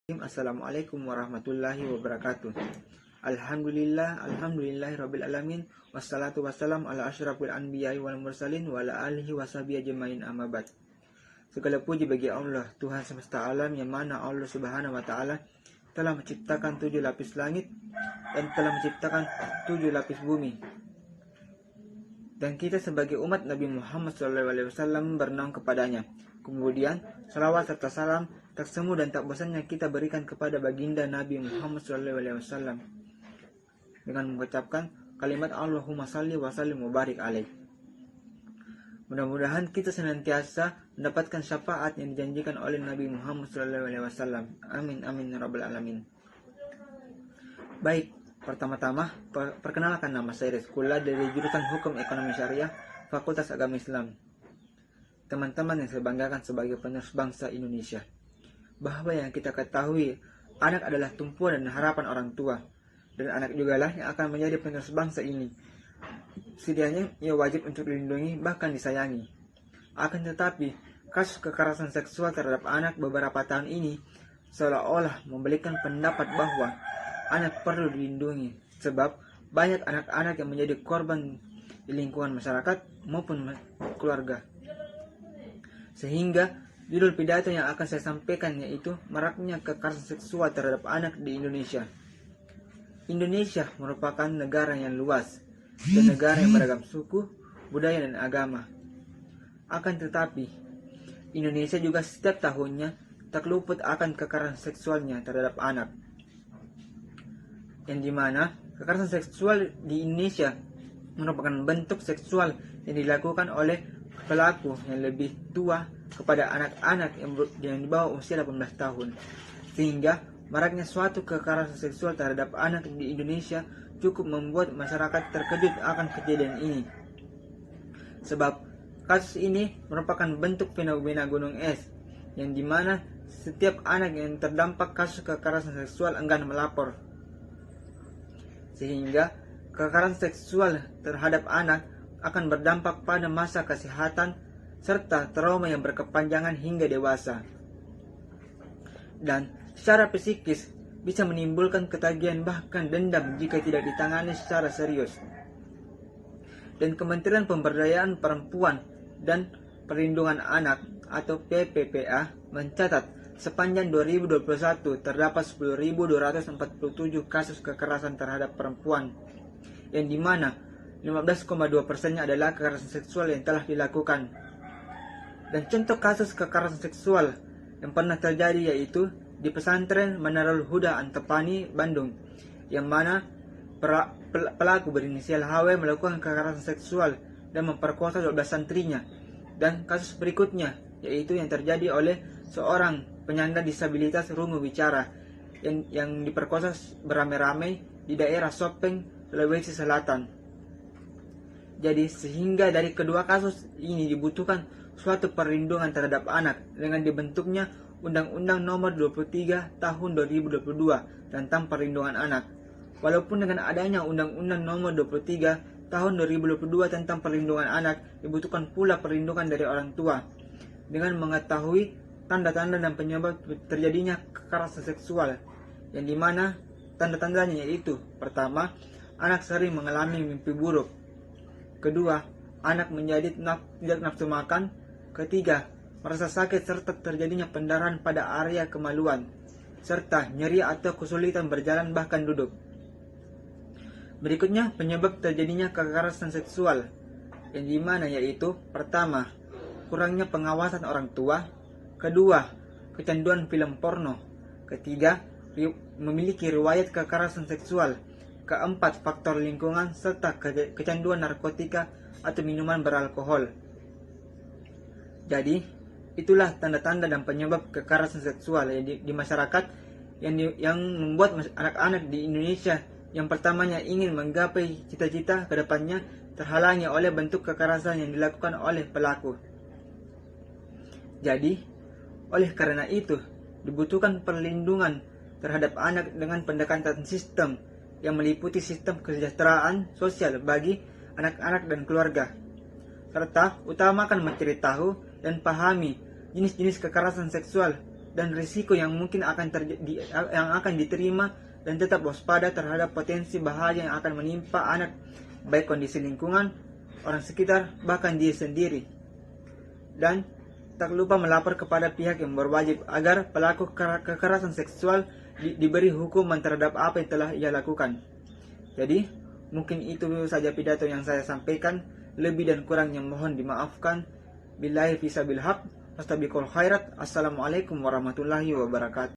Assalamualaikum warahmatullahi wabarakatuh. Alhamdulillahirabbil alamin, wassalatu wassalam ala asyrafil anbiya'i wal mursalin wa ala alihi washabihi ajmain, amma ba'd. Segala puji bagi Allah, Tuhan semesta alam, yang mana Allah Subhanahu wa taala telah menciptakan 7 lapis langit dan telah menciptakan 7 lapis bumi. Dan kita sebagai umat Nabi Muhammad SAW bernaung kepadanya. Kemudian salawat serta salam tak semu dan tak bosannya kita berikan kepada baginda Nabi Muhammad SAW dengan mengucapkan kalimat Allahumma salli wa sallim wa barik alaih. Mudah-mudahan kita senantiasa mendapatkan syafaat yang dijanjikan oleh Nabi Muhammad SAW. Amin amin ya rabbal alamin. Baik, pertama-tama perkenalkan, nama saya Rizkula dari jurusan Hukum Ekonomi Syariah Fakultas Agama Islam. Teman-teman yang saya banggakan sebagai penerus bangsa Indonesia, bahwa yang kita ketahui, anak adalah tumpuan dan harapan orang tua, dan anak jugalah yang akan menjadi penerus bangsa ini. Setidaknya ia wajib untuk dilindungi, bahkan disayangi. Akan tetapi, kasus kekerasan seksual terhadap anak beberapa tahun ini seolah-olah memberikan pendapat bahwa anak perlu dilindungi, sebab banyak anak-anak yang menjadi korban di lingkungan masyarakat maupun keluarga. Sehingga judul pidato yang akan saya sampaikan yaitu maraknya kekerasan seksual terhadap anak di Indonesia. Indonesia merupakan negara yang luas dan negara yang beragam suku, budaya, dan agama. Akan tetapi, Indonesia juga setiap tahunnya tak luput akan kekerasan seksualnya terhadap anak. Yang dimana kekerasan seksual di Indonesia merupakan bentuk seksual yang dilakukan oleh pelaku yang lebih tua kepada anak-anak yang di bawah usia 18 tahun. Sehingga maraknya suatu kekerasan seksual terhadap anak di Indonesia cukup membuat masyarakat terkejut akan kejadian ini. Sebab kasus ini merupakan bentuk fenomena gunung es, yang dimana setiap anak yang terdampak kasus kekerasan seksual enggan melapor. Sehingga kekerasan seksual terhadap anak akan berdampak pada masa kesehatan serta trauma yang berkepanjangan hingga dewasa. Dan secara psikis bisa menimbulkan ketagihan bahkan dendam jika tidak ditangani secara serius. Dan Kementerian Pemberdayaan Perempuan dan Perlindungan Anak atau PPPA mencatat sepanjang 2021 terdapat 10.247 kasus kekerasan terhadap perempuan, yang dimana 15,2% adalah kekerasan seksual yang telah dilakukan. Dan contoh kasus kekerasan seksual yang pernah terjadi yaitu di pesantren Manarul Huda Antepani, Bandung, yang mana pelaku berinisial HW melakukan kekerasan seksual dan memperkosa 12 santrinya. Dan kasus berikutnya yaitu yang terjadi oleh seorang penyandang disabilitas rungu bicara yang diperkosa beramai-ramai di daerah Sopeng, Sulawesi Selatan. Jadi sehingga dari kedua kasus ini dibutuhkan suatu perlindungan terhadap anak dengan dibentuknya Undang-Undang Nomor 23 Tahun 2022 tentang Perlindungan Anak. Walaupun dengan adanya Undang-Undang Nomor 23 Tahun 2022 tentang Perlindungan Anak, dibutuhkan pula perlindungan dari orang tua dengan mengetahui tanda-tanda dan penyebab terjadinya kekerasan seksual, yang dimana tanda-tandanya yaitu: pertama, anak sering mengalami mimpi buruk; kedua, anak menjadi tidak nafsu makan; ketiga, merasa sakit serta terjadinya pendarahan pada area kemaluan, serta nyeri atau kesulitan berjalan bahkan duduk. Berikutnya penyebab terjadinya kekerasan seksual, yang dimana yaitu: pertama, kurangnya pengawasan orang tua; kedua, kecanduan film porno; ketiga, memiliki riwayat kekerasan seksual; keempat, faktor lingkungan serta kecanduan narkotika atau minuman beralkohol. Jadi, itulah tanda-tanda dan penyebab kekerasan seksual di masyarakat yang membuat anak-anak di Indonesia yang pertamanya ingin menggapai cita-cita kedepannya terhalangi oleh bentuk kekerasan yang dilakukan oleh pelaku. Jadi, oleh karena itu, dibutuhkan perlindungan terhadap anak dengan pendekatan sistem yang meliputi sistem kesejahteraan sosial bagi anak-anak dan keluarga, serta utamakan mencari tahu dan pahami jenis-jenis kekerasan seksual dan risiko yang mungkin yang akan diterima, dan tetap waspada terhadap potensi bahaya yang akan menimpa anak, baik kondisi lingkungan, orang sekitar, bahkan dia sendiri. Dan tak lupa melapor kepada pihak yang berwajib agar pelaku kekerasan seksual diberi hukuman terhadap apa yang telah ia lakukan. Jadi, mungkin itu saja pidato yang saya sampaikan. Lebih dan kurangnya mohon dimaafkan. Billahi fisabil haq, wastabiqul khairat. Assalamualaikum warahmatullahi wabarakatuh.